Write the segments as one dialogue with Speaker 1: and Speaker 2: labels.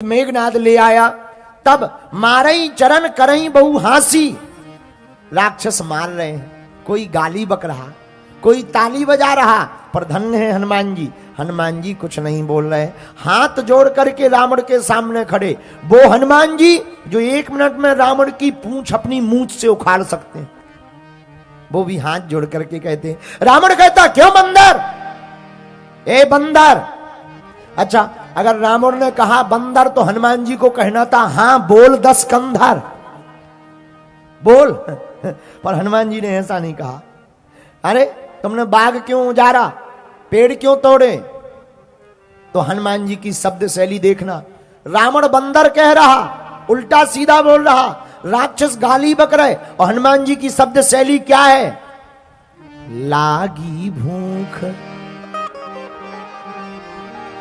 Speaker 1: मेघनाद ले आया। तब मारई चरण करई बहु हासी, राक्षस मार रहे हैं, कोई गाली बक रहा, कोई ताली बजा रहा, पर धन्य है हनुमान जी। हनुमान जी कुछ नहीं बोल रहे, हाथ जोड़ करके रावण के सामने खड़े। वो हनुमान जी जो 1 मिनट में रावण की पूंछ अपनी मूंछ से उखाड़ सकते हैं, वो भी हाथ जोड़ करके कहते हैं। रावण कहता क्यों बंदर, ए बंदर। अच्छा, अगर रावण ने कहा बंदर तो हनुमान जी को कहना था हां बोल 10 कंधर बोल, पर हनुमान जी ने ऐसा नहीं कहा। अरे तुमने बाग क्यों उजाड़ा, पेड़ क्यों तोड़े। तो हनुमान जी की शब्द शैली देखना, रावण बंदर कह रहा, उल्टा सीधा बोल रहा, राक्षस गाली बक रहे, और हनुमान जी की शब्द शैली क्या है, लागी भूख।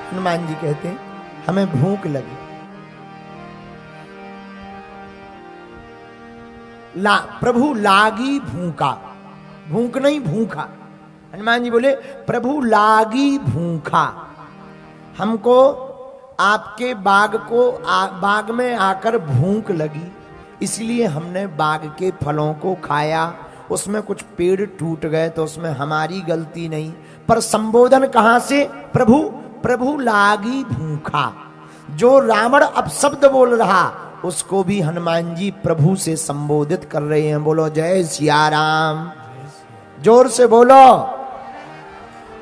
Speaker 1: हनुमान जी कहते हैं हमें भूख लगी। प्रभु लागी भूखा, भूख नहीं भूखा। हनुमान जी बोले प्रभु लागी भूखा, हमको आपके बाग में आकर भूख लगी, इसलिए हमने बाग के फलों को खाया। उसमें कुछ पेड़ टूट गए तो उसमें हमारी गलती नहीं, पर संबोधन कहां से, प्रभु प्रभु लागी भूखा। जो रावण अपशब्द बोल रहा उसको भी हनुमान जी प्रभु से संबोधित कर रहे हैं। बोलो जय सिया राम, जोर से बोलो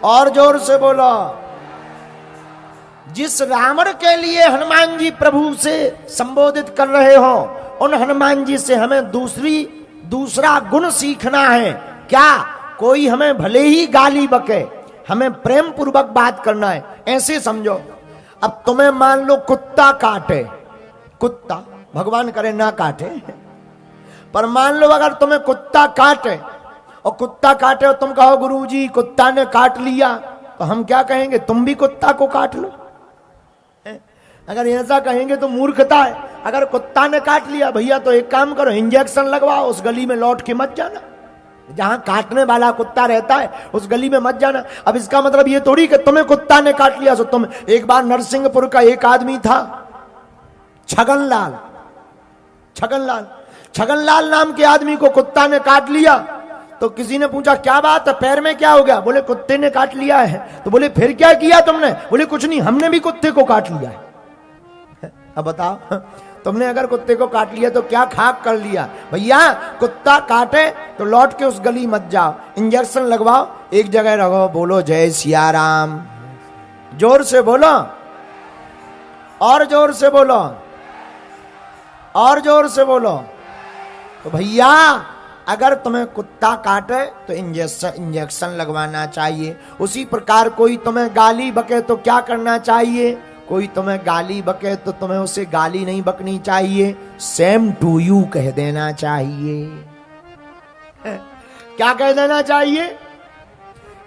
Speaker 1: और जोर से बोलो। जिस रावण के लिए हनुमान जी प्रभु से संबोधित कर रहे हो, उन हनुमान जी से हमें दूसरा गुण सीखना है। क्या, कोई हमें भले ही गाली बके, हमें प्रेम पूर्वक बात करना है। ऐसे समझो, अब तुम्हें मान लो कुत्ता काटे, कुत्ता भगवान करे ना काटे, पर मान लो अगर तुम्हें कुत्ता काटे और तुम कहो गुरुजी कुत्ता ने काट लिया, तो हम क्या कहेंगे, तुम भी कुत्ता को काट लो। अगर ऐसा कहेंगे तो मूर्खता है। अगर कुत्ता ने काट लिया भैया तो एक काम करो, इंजेक्शन लगवाओ, उस गली में लौट के मत जाना, जहां काटने वाला कुत्ता रहता है उस गली में मत जाना। अब इसका मतलब ये थोड़ी कि तुम्हें कुत्ता ने काट लिया। तो तुम, एक बार नरसिंहपुर का एक आदमी था, छगनलाल नाम के आदमी को कुत्ता ने काट लिया। तो किसी ने पूछा क्या बात है, पैर में क्या हो गया, बोले कुत्ते ने काट लिया है। तो बोले फिर क्या किया तुमने, बोले कुछ नहीं, हमने भी कुत्ते को काट लिया है। अब बताओ, तुमने अगर कुत्ते को काट लिया तो क्या खाक कर लिया। भैया कुत्ता काटे तो लौट के उस गली मत जाओ, इंजेक्शन लगवाओ, एक जगह रहो। बोलो जय सिया राम, जोर से बोलो और जोर से बोलो और जोर से बोलो। तो भैया अगर तुम्हें कुत्ता काटे तो इंजेक्शन लगवाना चाहिए। उसी प्रकार कोई तुम्हें गाली बके तो क्या करना चाहिए, कोई तुम्हें गाली बके तो तुम्हें उसे गाली नहीं बकनी चाहिए, सेम टू यू कह देना चाहिए। क्या कह देना चाहिए।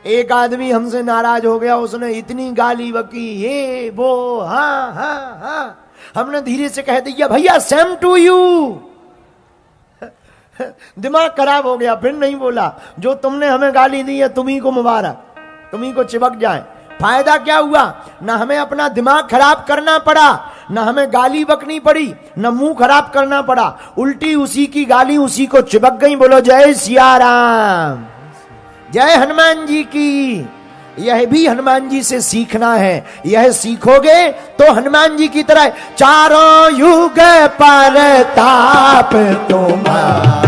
Speaker 1: एक आदमी हमसे नाराज हो गया, उसने इतनी गाली बकी, ये वो, हाँ हाँ हाँ, हमने धीरे से कह दिया भैया सेम टू यू। दिमाग खराब हो गया, फिर नहीं बोला, जो तुमने हमें गाली दी है तुम्ही को मुबारक, तुम्ही को चिपक जाए। फायदा क्या हुआ, ना हमें अपना दिमाग खराब करना पड़ा, ना हमें गाली बकनी पड़ी, ना मुंह खराब करना पड़ा, उल्टी उसी की गाली उसी को चिपक गई। बोलो जय सिया राम, जय हनुमान जी की। यह भी हनुमान जी से सीखना है। यह सीखोगे तो हनुमान जी की तरह चारों युग पर ताप तुम्हारा,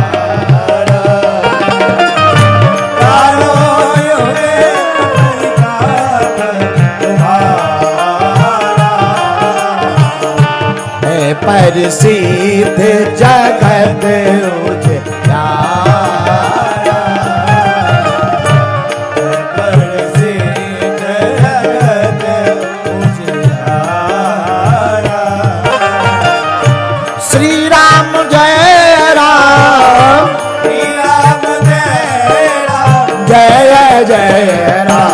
Speaker 1: पर सीधे जगत उजियारा, पर सीधे जगत उजियारा। श्री राम जय राम, श्री राम जय राम, जय जय राम।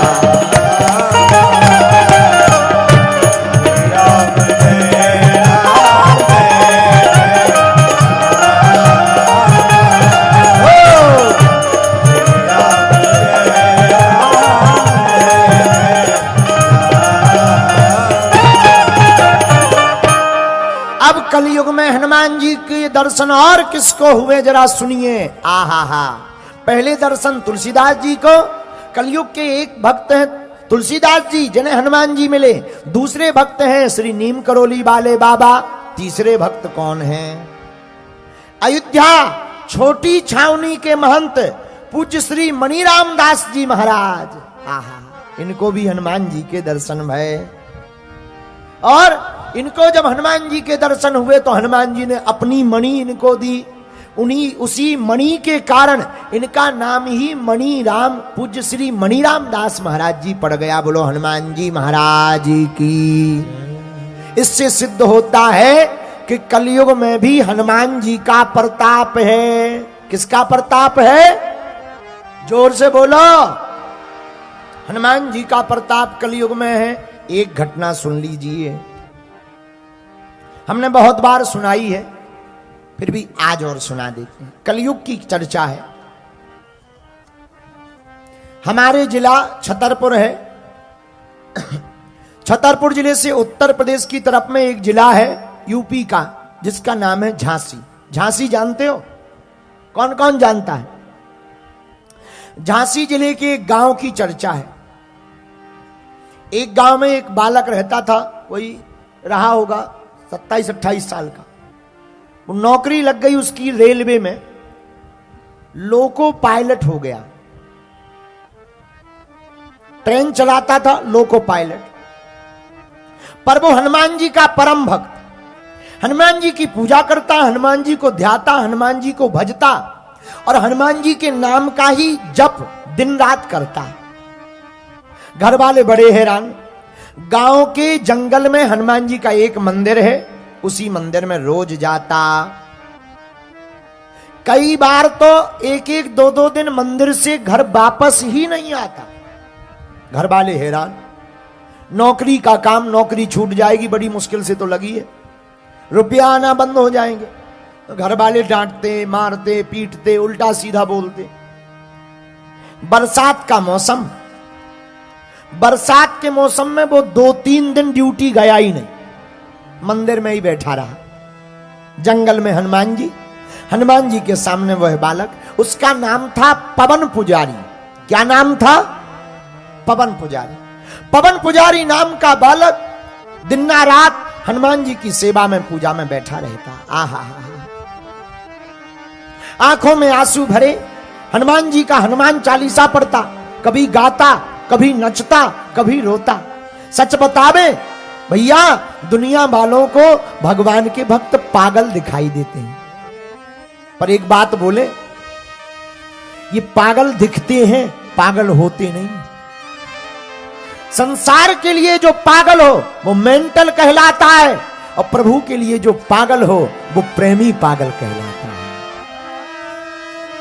Speaker 1: अब कलयुग में हनुमान जी के दर्शन और किसको हुए जरा सुनिए। आहा हा, पहले दर्शन तुलसीदास जी को, कलयुग के एक भक्त हैं तुलसीदास जी जिन्हें हनुमान जी मिले, दूसरे भक्त हैं श्री नीम करोली वाले बाबा, तीसरे भक्त कौन हैं? अयोध्या छोटी छावनी के महंत पूज्य श्री मणिराम दास जी महाराज। आहा, इनको भी हनुमान जी के दर्शन भय, और इनको जब हनुमान जी के दर्शन हुए तो हनुमान जी ने अपनी मणि इनको दी, उन्हीं उसी मणि के कारण इनका नाम ही मणि राम पूज्य श्री मणिराम दास महाराज जी पड़ गया। बोलो हनुमान जी महाराज की। इससे सिद्ध होता है कि कलयुग में भी हनुमान जी का प्रताप है। किसका प्रताप है? जोर से बोलो। हनुमान जी का प्रताप कलयुग में है। एक घटना सुन लीजिए, हमने बहुत बार सुनाई है, फिर भी आज और सुना देते हैं। कलयुग की चर्चा है। हमारे जिला छतरपुर है। छतरपुर जिले से उत्तर प्रदेश की तरफ में एक जिला है यूपी का, जिसका नाम है झांसी। झांसी जानते हो? कौन कौन जानता है? झांसी जिले के एक गांव की चर्चा है। एक गांव में एक बालक रहता था, वही रहा होगा 27-28 साल का। वो नौकरी लग गई उसकी रेलवे में, लोको पायलट हो गया। ट्रेन चलाता था, लोको पायलट। पर वो हनुमान जी का परम भक्त, हनुमान जी की पूजा करता, हनुमान जी को ध्याता, हनुमान जी को भजता और हनुमान जी के नाम का ही जप दिन रात करता। घर वाले बड़े हैरान। गांव के जंगल में हनुमान जी का एक मंदिर है, उसी मंदिर में रोज जाता। कई बार तो एक एक दो दो दिन मंदिर से घर वापस ही नहीं आता। घर वाले हैरान। नौकरी का काम, नौकरी छूट जाएगी, बड़ी मुश्किल से तो लगी है, रुपया आना बंद हो जाएंगे। तो घर वाले डांटते, मारते, पीटते, उल्टा सीधा बोलते। बरसात का मौसम, बरसात के मौसम में वो 2-3 दिन ड्यूटी गया ही नहीं, मंदिर में ही बैठा रहा। जंगल में हनुमान जी के सामने वह बालक, उसका नाम था पवन पुजारी। क्या नाम था? पवन पुजारी। पवन पुजारी नाम का बालक दिन रात हनुमान जी की सेवा में, पूजा में बैठा रहता। आहा, आंखों में आंसू भरे हनुमान जी का हनुमान चालीसा पढ़ता, कभी गाता, कभी नचता, कभी रोता। सच बतावे भैया, दुनिया वालों को भगवान के भक्त पागल दिखाई देते हैं, पर एक बात बोले, ये पागल दिखते हैं, पागल होते नहीं। संसार के लिए जो पागल हो वो मेंटल कहलाता है, और प्रभु के लिए जो पागल हो वो प्रेमी पागल कहलाता है।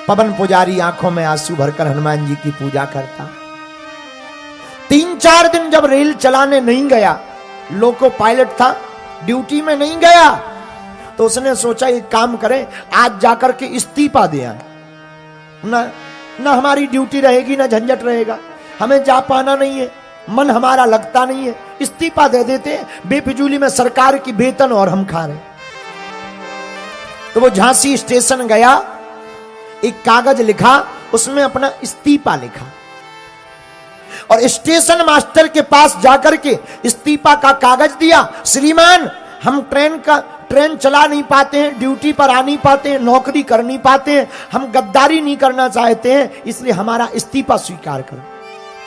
Speaker 1: पवन पुजारी आंखों में आंसू भरकर हनुमान जी की पूजा करता। 3-4 दिन जब रेल चलाने नहीं गया, लोको पायलट था, ड्यूटी में नहीं गया, तो उसने सोचा एक काम करें, आज जाकर के इस्तीफा दे आए। ना हमारी ड्यूटी रहेगी, ना झंझट रहेगा, हमें जा पाना नहीं है, मन हमारा लगता नहीं है, इस्तीफा दे देते हैं, बेफिजूली में सरकार की वेतन और हम खा रहे। तो वो झांसी स्टेशन गया, एक कागज लिखा, उसमें अपना इस्तीफा लिखा और स्टेशन मास्टर के पास जाकर के इस्तीफा का कागज दिया। श्रीमान, हम ट्रेन चला नहीं पाते हैं, ड्यूटी पर आ नहीं पाते हैं, नौकरी कर नहीं पाते हैं, हम गद्दारी नहीं करना चाहते हैं, इसलिए हमारा इस्तीफा स्वीकार करो।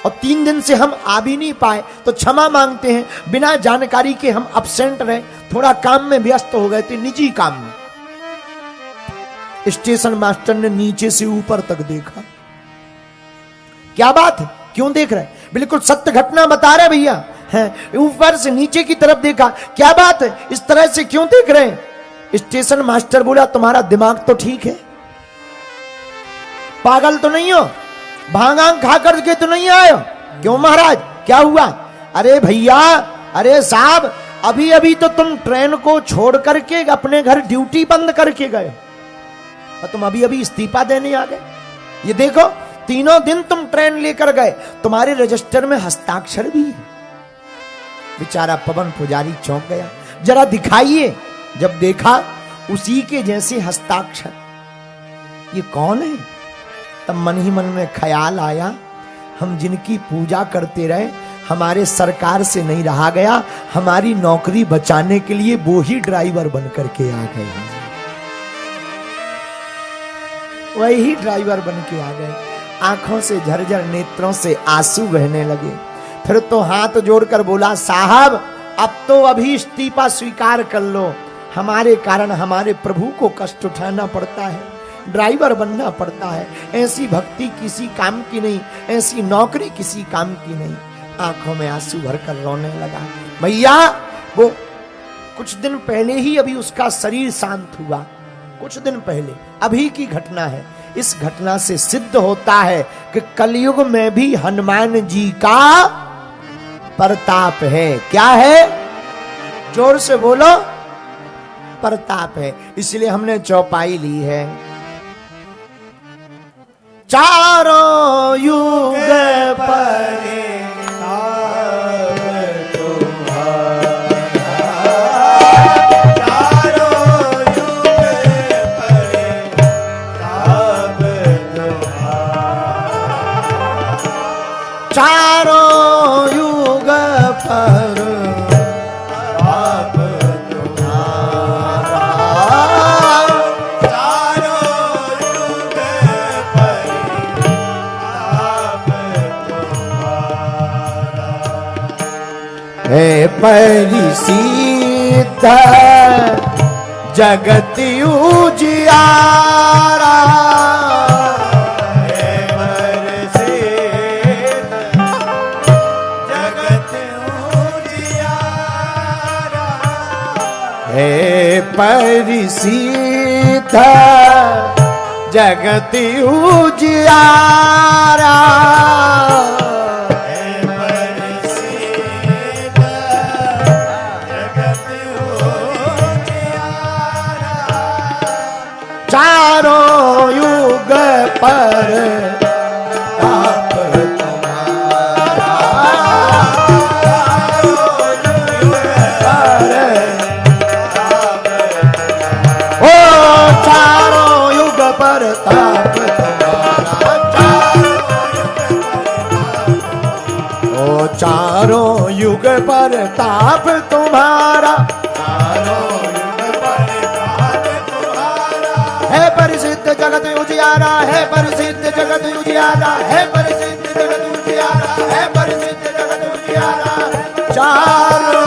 Speaker 1: और 3 दिन से हम आ भी नहीं पाए तो क्षमा मांगते हैं, बिना जानकारी के हम अब्सेंट रहे, थोड़ा काम में व्यस्त हो गए थे, निजी काम में। स्टेशन मास्टर ने नीचे से ऊपर तक देखा। क्या बात है, क्यों देख रहे? बिल्कुल सत्य घटना बता रहे भैया, हैं ऊपर से नीचे की तरफ देखा। क्या बात है, इस तरह से क्यों देख रहे हैं? स्टेशन मास्टर बोला, तुम्हारा दिमाग तो ठीक है, पागल तो नहीं हो, भांगा खा करके तो नहीं आए हो? क्यों महाराज, क्या हुआ? अरे भैया, अरे साहब, अभी अभी तो तुम ट्रेन को छोड़ करके अपने घर ड्यूटी बंद करके गए और तुम अभी अभी इस्तीफा देने आ गए। ये देखो, 3 दिन तुम ट्रेन लेकर गए, तुम्हारे रजिस्टर में हस्ताक्षर भी है। बेचारा पवन पुजारी चौंक गया। जरा दिखाइए, जब देखा उसी के जैसे हस्ताक्षर, ये कौन है? तब मन ही मन में ख्याल आया, हम जिनकी पूजा करते रहे, हमारे सरकार से नहीं रहा गया, हमारी नौकरी बचाने के लिए वो ही ड्राइवर बन करके आ गए, वही ड्राइवर बन के आ गए। आंखों से झरझर नेत्रों से आंसू बहने लगे। फिर तो हाथ जोड़कर बोला, साहब अब तो अभी इस्तीफा स्वीकार कर लो, हमारे कारण हमारे प्रभु को कष्ट उठाना पड़ता है, ड्राइवर बनना पड़ता है, ऐसी भक्ति किसी काम की नहीं, ऐसी नौकरी किसी काम की नहीं। आंखों में आंसू भरकर रोने लगा। भैया वो कुछ दिन पहले ही अभी उसका शरीर शांत हुआ, कुछ दिन पहले, अभी की घटना है। इस घटना से सिद्ध होता है कि कलयुग में भी हनुमान जी का प्रताप है। क्या है? जोर से बोलो, प्रताप है। इसलिए हमने चौपाई ली है, चारों युग परे चारों युग पर आप तुम्हारा, चारों युग पर आप तुम्हारा, है परिसिद्ध जगत उजियारा, हे परिसिद्ध जगत उजियारा, हे परिसिद्ध जगत उजियारा, चारों युग पर आप तुम्हारा, चारों युग पर ताप तुम्हारा, ओ चारों युग पर ताप तुम्हारा, चारों युग पर ताप तुम्हारा, है परिसिद्ध जगत उजियारा, है परिसिद्ध जगत उजियारा, है परिसिद्ध जगत उजियारा, है परिसिद्ध जगत उजियारा, चारों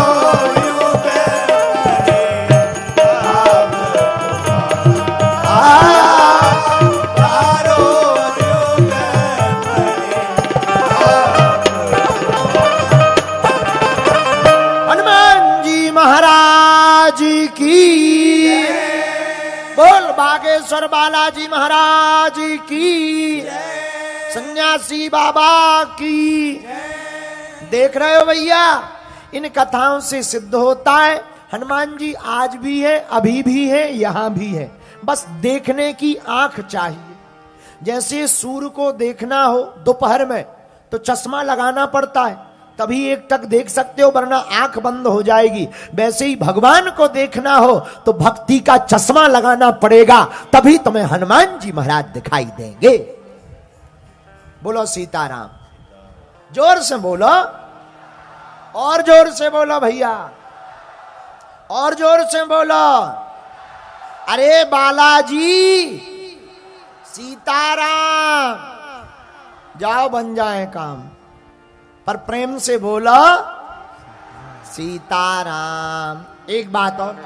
Speaker 1: बागेश्वर बालाजी महाराज की, सन्यासी बाबा की। देख रहे हो भैया, इन कथाओं से सिद्ध होता है हनुमान जी आज भी है, अभी भी है, यहां भी है, बस देखने की आंख चाहिए। जैसे सूर्य को देखना हो दोपहर में तो चश्मा लगाना पड़ता है, तभी एक टक देख सकते हो, वरना आंख बंद हो जाएगी। वैसे ही भगवान को देखना हो तो भक्ति का चश्मा लगाना पड़ेगा, तभी तुम्हें हनुमान जी महाराज दिखाई देंगे। बोलो सीताराम, जोर से बोलो, और जोर से बोलो भैया, और जोर से बोलो। अरे बालाजी सीताराम, जाओ बन जाए काम, पर प्रेम से बोलो सीताराम। एक बात और,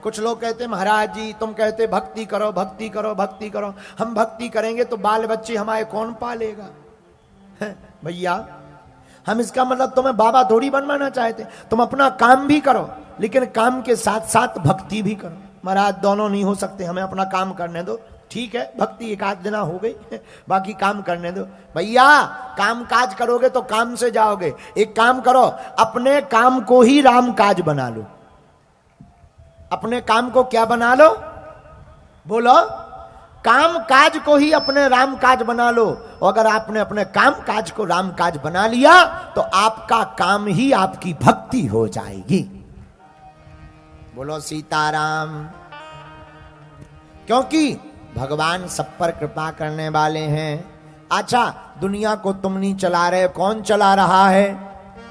Speaker 1: कुछ लोग कहते महाराज जी तुम कहते भक्ति करो भक्ति करो भक्ति करो, हम भक्ति करेंगे तो बाल बच्चे हमारे कौन पालेगा? भैया हम इसका मतलब तुम्हें बाबा थोड़ी बनवाना चाहते, तुम अपना काम भी करो लेकिन काम के साथ साथ भक्ति भी करो। महाराज दोनों नहीं हो सकते, हमें अपना काम करने दो। ठीक है, भक्ति एक आध दिना हो गई, बाकी काम करने दो। भैया काम काज करोगे तो काम से जाओगे, एक काम करो, अपने काम को ही राम काज बना लो। अपने काम को क्या बना लो? बोलो, काम काज को ही अपने राम काज बना लो। अगर आपने अपने काम काज को राम काज बना लिया तो आपका काम ही आपकी भक्ति हो जाएगी। बोलो सीताराम। क्योंकि भगवान सब पर कृपा करने वाले हैं। अच्छा, दुनिया को तुम नहीं चला रहे, कौन चला रहा है?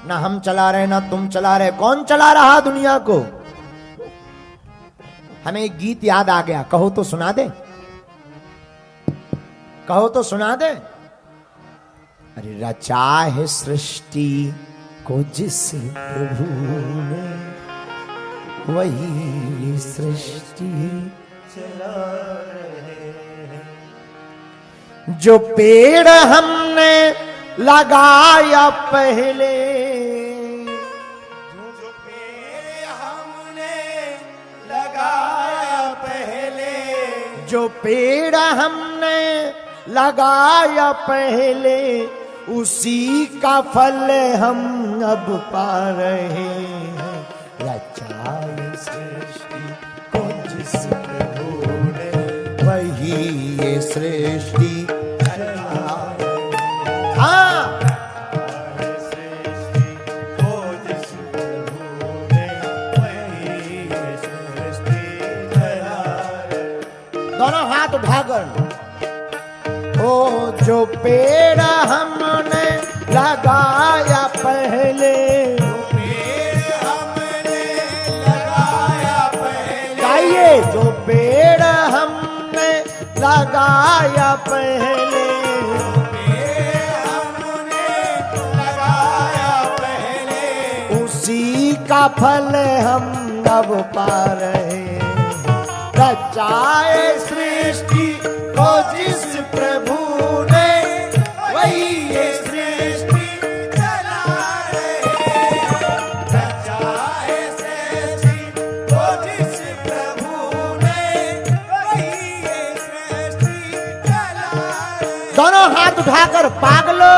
Speaker 1: ना हम चला रहे ना तुम चला रहे, कौन चला रहा दुनिया को? हमें एक गीत याद आ गया, कहो तो सुना दे, कहो तो सुना दे। अरे रचा है सृष्टि को जिस प्रभु ने, वही सृष्टि चला रहे हैं। जो पेड़ हमने लगाया पहले, जो पेड़ हमने लगाया पहले, जो पेड़ हमने लगाया पहले, उसी का फल हम अब पा रहे हैं। रचाए सृष्टि को जिस प्रभु ने, वही ये सृष्टि चला रहे हैं। हाँ, सृष्टि को जिस प्रभु ने, वही ये सृष्टि चला रहे हैं। दोनों हाथ उठाकर, ओ जो पेड़ हमने लगाया पहले, जो पेड़ हमने लगाया पहले, गाइए, जो पेड़ हमने लगाया पहले, जो पेड़ हमने लगाया पहले, उसी का फल हम अब पा रहे हैं। रचाए सृष्टि को जिस प्रभु ने, वही ये सृष्टि चला रहे हैं। रचाए सृष्टि को जिस प्रभु ने, वही ये सृष्टि चला रहे हैं। दोनों हाथ उठाकर पागलो